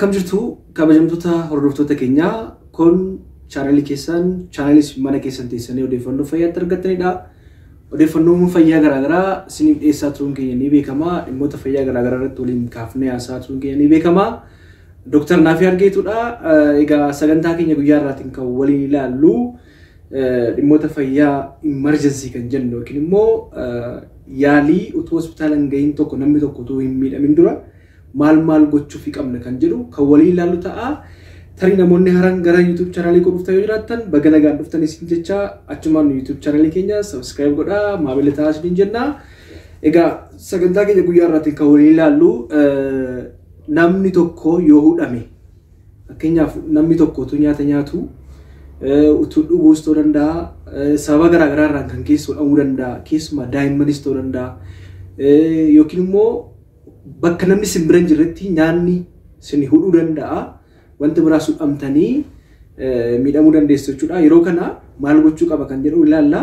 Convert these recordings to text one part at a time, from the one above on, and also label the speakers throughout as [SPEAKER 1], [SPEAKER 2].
[SPEAKER 1] Akkam jirtu kabajamtoota hordoftoota keenyaa kun chaanalii keessan chaanalis mana keessan teessanii odeeffannoo fayyaa argattanidha. Odeeffannoo fayyaa garaagaraa isiniif dhiyeessaa turuun keenya ni beekama. Dhimmoota fayyaa garaagaraa irratti waliin kaafnee haasaa turuun keenya ni beekama. Dr. Nafyad geetudha. Egaa sagantaa keenya guyyaa irraatiin kan waliin ilaallu dhimmoota fayyaa emergency kan jennu yookiin immoo yaalii utuu hospitaala hin gahin tokko namni tokko utuu hin miidhamin dura maal gochuu fi qabna kan jedhu kan waliin ilaallu ta'a. Tarii namoonni haran gara YouTube channel koo dhuftan yoo jiraattan baga nagaan dhuftan isin jecha achumaan YouTube channel keenya subscribe godhaa maamila ta'aa isin jenna. Egaa sagantaa keenya guyyaa irraatiin kan waliin ilaallu namni tokko yoo hudhame fakkeenyaaf namni tokko utuu nyaata nyaatu utuu dhuguus ta'uu danda'a sababa garaagaraa irraan kan keessoo dhamuu danda'a keessumaa daa'immanis ta'uu danda'a yookiin immoo bakka namni simbiran jirretti nyaanni isin hudhuu danda'a wanti biraas hudhamtanii miidhamuu dandeessu jechuudha. Yeroo kana maal gochuu qaba kan jedhu ilaalla.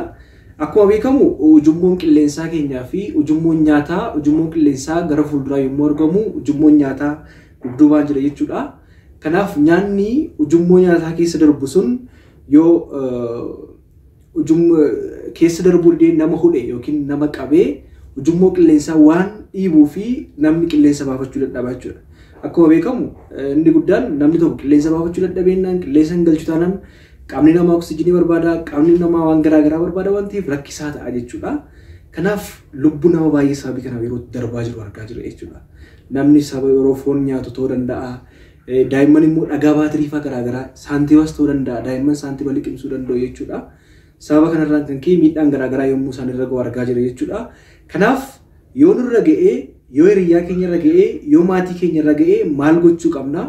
[SPEAKER 1] Akkuma beekamu ujummoon qilleensaa keenyaa fi ujummoon nyaataa ujummoon qilleensaa gara fuulduraa yommuu argamu ujummoon nyaataa dudduubaan jira jechuudha. Kanaaf nyaanni ujummoo nyaataa keessa darbu sun yoo keessa darbuu didee nama hudhe yookiin nama qabee ujummoo qilleensaa waan dhiibuu fi namni qilleensa baafachuu dadhabaa jechuudha. Akkuma beekamu inni guddaan namni tokko qilleensa baafachuu dadhabeenyaan qilleensa hin galchu taanaan qaamni namaa oksijiinii barbaada, qaamni namaa waan garaagaraa barbaada waan ta'eef rakkisaa ta'a jechuudha. Kanaaf lubbuu nama baay'ee sababii kanaaf yeroo darbaa jiru argaa jira jechuudha. Namni sababa yeroo foon nyaatu ta'uu danda'a. Daa'imman immoo dhagaa baatirii fa'aa garaagaraa saantiiwwas ta'uu danda'a. Daa'imman saantiiwwan liqimsuu danda'u jechuudha. Sababa kanarraan kan ka'e miidhaan garaagaraa yommuu isaan irra gahu argaa jira jechuudha. Kanaaf yoo nurra ga'ee yoo hiriyaa keenya irra ga'ee yoo maatii keenya irra ga'ee maal gochuu qabna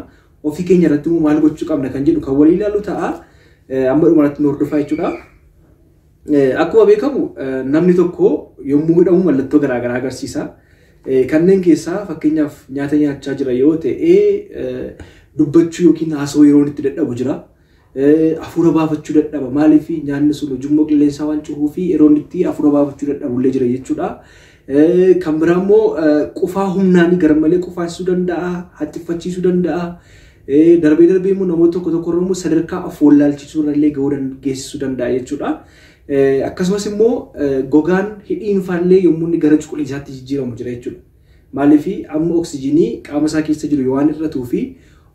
[SPEAKER 1] ofii keenya irratti immoo maal gochuu qabna kan jedhu kan walii ilaallu ta'a. Amma dhumarratti nu hordofaa jechuudha. Akkuma beekamu namni tokko yommuu hudhamu mallattoo garaagaraa agarsiisa. Kanneen keessaa fakkeenyaaf nyaata nyaachaa jira yoo ta'e dubbachuu yookiin haasawuu yeroo itti dadhabu jira. Hafuura baafachuu dadhaba. Maaliif nyaanni sun ujummoo qilleensaa waan cuhuu fi yeroo itti hafuura baafachuu dadhabullee jira jechuudha. Kan biraa immoo qufaa humnaanii garmalee qufaasisuu danda'a, haxxiffachiisuu danda'a. Darbee immoo namoota tokko immoo sadarkaa afoollaalchisuu irrallee gahuu geessisuu danda'a jechuudha. Akkasumas immoo gogaan hidhiin faallee yommuu inni gara cuquliisaatti jijjiiramu jira jechuudha. Maaliif amma oksijiinii qaama isaa keessa jiru waan hir'atuu fi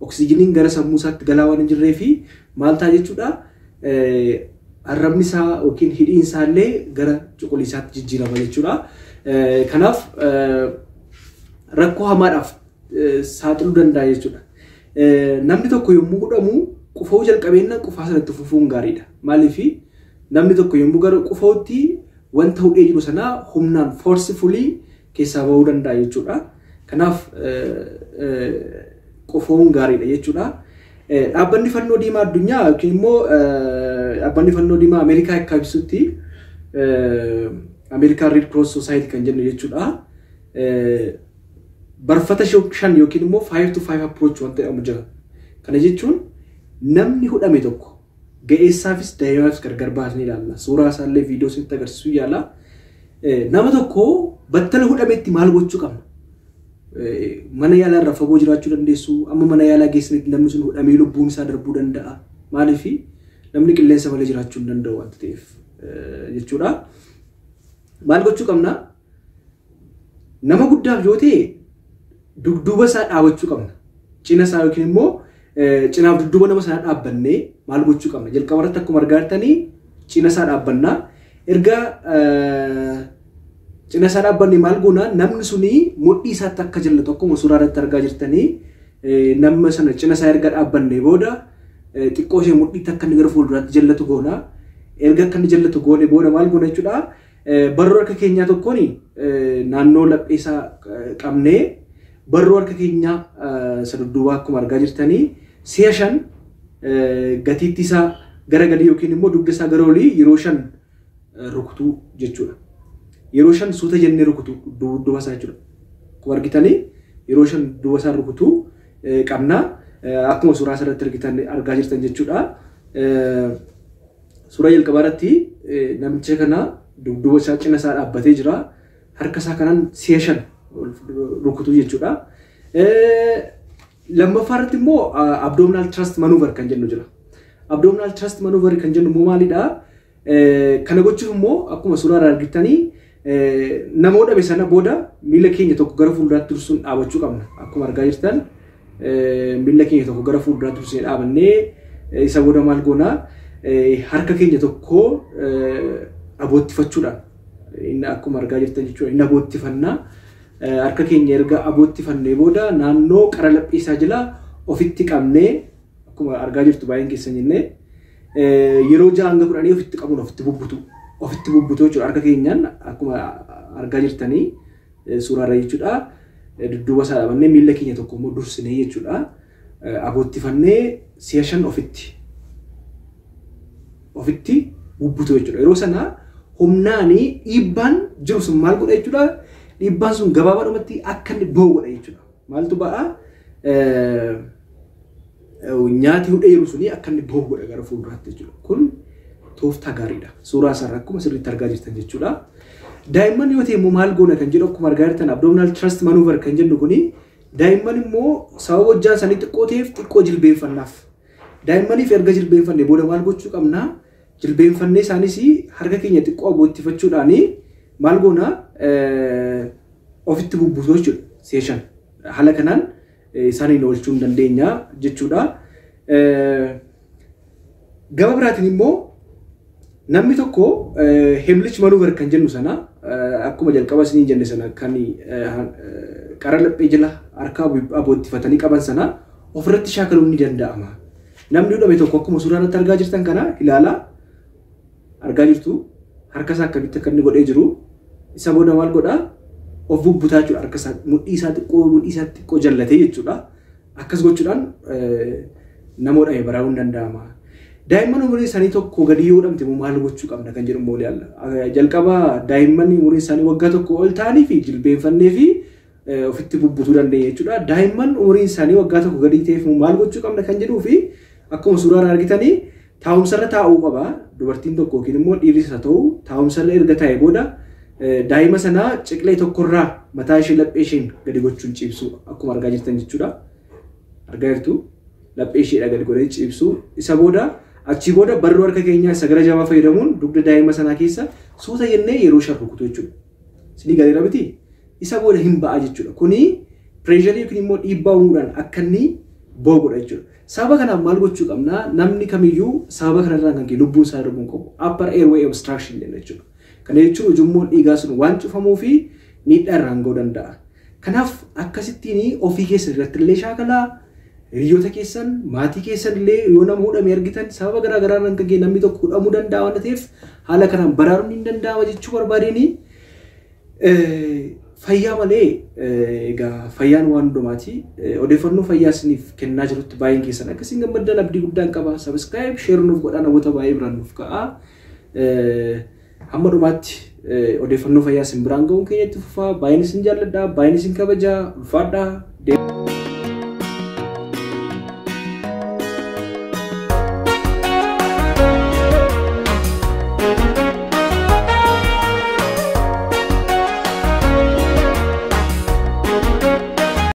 [SPEAKER 1] oksijiiniin gara sammuu isaatti galaa waan hin jirree fi maal ta'a jechuudha. Arrabni isaa yookiin hidhiin isaallee gara cuquliisaatti jijjiirama jechuudha. Kanaaf rakkoo hamaadhaaf saaxiluu danda'a jechuudha. Namni tokko yommuu hudhamu qufa'uu jalqabeenna qufaa sanatti fufuun gaariidha. Maaliif namni tokko yommuu gara qufa'uutti wanta hudhee jiru sanaa humnaan forcefully keessaa bahuu danda'a jechuudha. Kanaaf qufa'uun gaariidha jechuudha. Dhaabbanni fannoo diimaa addunyaa yookiin immoo dhaabbanni fannoo diimaa Ameerikaa akka ibsutti American Red Cross Society kan jennu jechuudha. Barfata 5 yookiin immoo 5 to 5 approach wanta jedhamu jira. Kana jechuun namni hudhame tokko ga'eessaafis daa'immaafis gargar baasnee ilaalla. Suuraa isaallee viidiyoo isinitti agarsiisuu yaala. Nama tokko battala hudhametti maal gochuu qabna? Mana yaalaa irraa fagoo jiraachuu dandeessu. Amma mana yaalaa geessanitti namni sun hudhamee lubbuun isaa darbuu danda'a. Maaliif namni qilleensa malee jiraachuu hin danda'u wanta ta'eef jechuudha. Maal gochuu qabna? Nama guddaaf yoo ta'e dugduuba isaa dhaabachuu qabna. Cina isaa yookiin immoo cinaaf dudduuba nama sanaa dhaabbannee maal gochuu qabna? Jalqaba irratti akkuma argaa jirtanii cina isaa dhaabbannaa. Erga cina isaa dhaabbannee maal goona namni suni mudhii isaatti akka jallatu akkuma suuraa irratti argaa jirtanii nama sana cina isaa erga dhaabbannee booda xiqqoo ishee mudhiitti akka inni gara fuulduraatti jallatu goona. Erga akka inni jallatu goone booda maal goona jechuudha? Barruu harka keenyaa tokkoon naannoo laphee isaa qabnee barruu harka keenyaa isa dudduubaa akkuma argaa jirtanii 5 gatiitti isaa gara gadii yookiin immoo dugda isaa gara olii yeroo 5 rukutuu jechuudha. Yeroo 5 suuta jennee rukutuu dudduuba isaa jechuudha. Akkuma argitanii yeroo 5 dudduuba isaa rukutuu qabna. Akkuma suuraa asirratti argaa jirtan jechuudha. Suuraa jalqabaa irratti namicha kana dudduuba isaa cina isaa dhaabbatee jira. Harka isaa kanaan 5 rukutuu jechuudha. Lammaffaaratti immoo abdominal thrust maneuver kan jennu jira. Abdominal thrust maneuver kan jennu immoo maalidha? Kana gochuuf immoo akkuma suuraa argitanii namoota dhabe sana booda miila keenya tokko gara fuulduraatti dursuun dhaabachuu qabna. Akkuma argaa jirtan miila keenya tokko gara fuulduraatti dursee dhaabannee isa booda maal goona harka keenya tokko aboottifachuudhaan inni akkuma argaa jirtan jechuudha. Inni aboottifannaa harka keenya erga aboottifannee booda naannoo qara laphee isaa jala ofitti qabnee akkuma argaa jirtu baay'een keessan jennee yeroo jaanga kudhanii ofitti qabuun ofitti bubbutu jechuudha. Harka keenyaan akkuma argaa jirtanii suuraarra jechuudha. Dudduuba isaa dhaabannee miila keenya tokko immoo dursinee jechuudha. Aboottifannee si'a 5 ofitti bubbutu jechuudha. Yeroo sana humnaanii dhiibbaan jiru sun maal godha jechuudha. Dhiibbaan sun gabaabaadhumatti akka inni ba'u godha jechuudha. Maaltu ba'a? Nyaati hudheeru suni akka inni ba'u godha gara fuulduraatti jechuudha. Kun tooftaa gaariidha. Suuraa isaarraa akkuma sirriitti argaa jirtan jechuudha. Daa'imman yoo ta'e immoo maal goona kan jedhu akkuma argaa jirtan abdominal thrust maneuver kan jennu kuni daa'imman immoo sababa hojjaan isaanii xiqqoo ta'eef xiqqoo jilbeenfannaaf. Daa'immaniif erga jilbeenfannee booda maal gochuu qabna? Jilbeenfannee isaanis harka keenya xiqqoo aboottifachuudhaan maal goona ofitti bubbutu jechuudha. Seeshan haala kanaan isaaniin oolchuu hin dandeenya jechuudha. Gaba biraatiin immoo namni tokko heimlich maneuver kan jennu sana akkuma jalqaba isin jenne sana kan qara laphee jala harka aboottifatanii qaban sana ofirratti shaakaluun ni danda'ama. Namni hudhame tokko akkuma suuraan argaa jirtan kana ilaalaa argaa jirtu harka isaa akkamitti akka inni godhee jiru isa booda maal godhaa of bubbutaa jechuudha. Harka isaa mudhii isaa xiqqoo jallatee jechuudha. Akkas gochuudhaan nama hudhame baraaruu hin danda'ama. Daa'imman umuriin isaanii tokko gadi yoo hudhamte maal gochuu qabna kan jedhu immoo ilaalla. Jalqabaa daa'imman umuriin isaanii waggaa tokko ol ta'anii fi jilbeenfannee fi ofitti bubbutuu dandeenya jechuudha. Daa'imman umuriin isaanii waggaa tokko gadi ta'eef maal gochuu qabna kan jedhuu fi akkuma suuraan argitanii taa'umsarra taa'uu qaba. Dubartiin tokko yookiin immoo dhiirris haa ta'u taa'umsarra erga taa'e booda daa'ima sana ciqlee tokkorraa mataa ishee laphee isheen gadi gochuun ciibsu akkuma argaa jirtan jechuudha. Argaa jirtu laphee isheedha gadi godhee ciibsu isa booda achi booda barruu harka keenyaa isa gara jabaa fayyadamuun dugda daa'ima sanaa keessa suuta jennee yeroo sharrukutu jechuudha. Isinii galeera miti isa booda hin ba'a jechuudha. Kuni pireesharii yookiin immoo dhiibbaa uumuudhaan akka inni ba'u godha jechuudha. Sababa kanaaf maal gochuu qabna? Namni kamiyyuu sababa kanarraa kan ka'e lubbuun isaa darbuun qabu. Upper airway obstruction jenna jechuudha. Kana jechuun ujummoon dhiigaa sun waan cufamuu fi miidhaa irraan ga'uu danda'a. Kanaaf akkasittiin ofii keessan irratti illee shaakalaa hiriyoota keessan maatii keessan illee yoo nama hudhame argitan sababa garaa garaan kan ka'e namni tokko hudhamuu danda'a waan ta'eef haala kanaan baraaruun hin danda'ama jechuu barbaadeen fayyaa malee egaa fayyaan waan hundumaati. Odeeffannoo fayyaa isiniif kennaa jirutti baay'een keessan akkasiin gammadan abdii guddaan qaba. Subscribe, share nuuf godhaa namoota baay'ee biraan nuuf ka'a. Hamma dhumaatti odeeffannoo fayyaa isin biraan ga'uun keenyatti fufaa. Baay'een isin jaalladha, baay'een isin kabajaa, ulfaadhaa.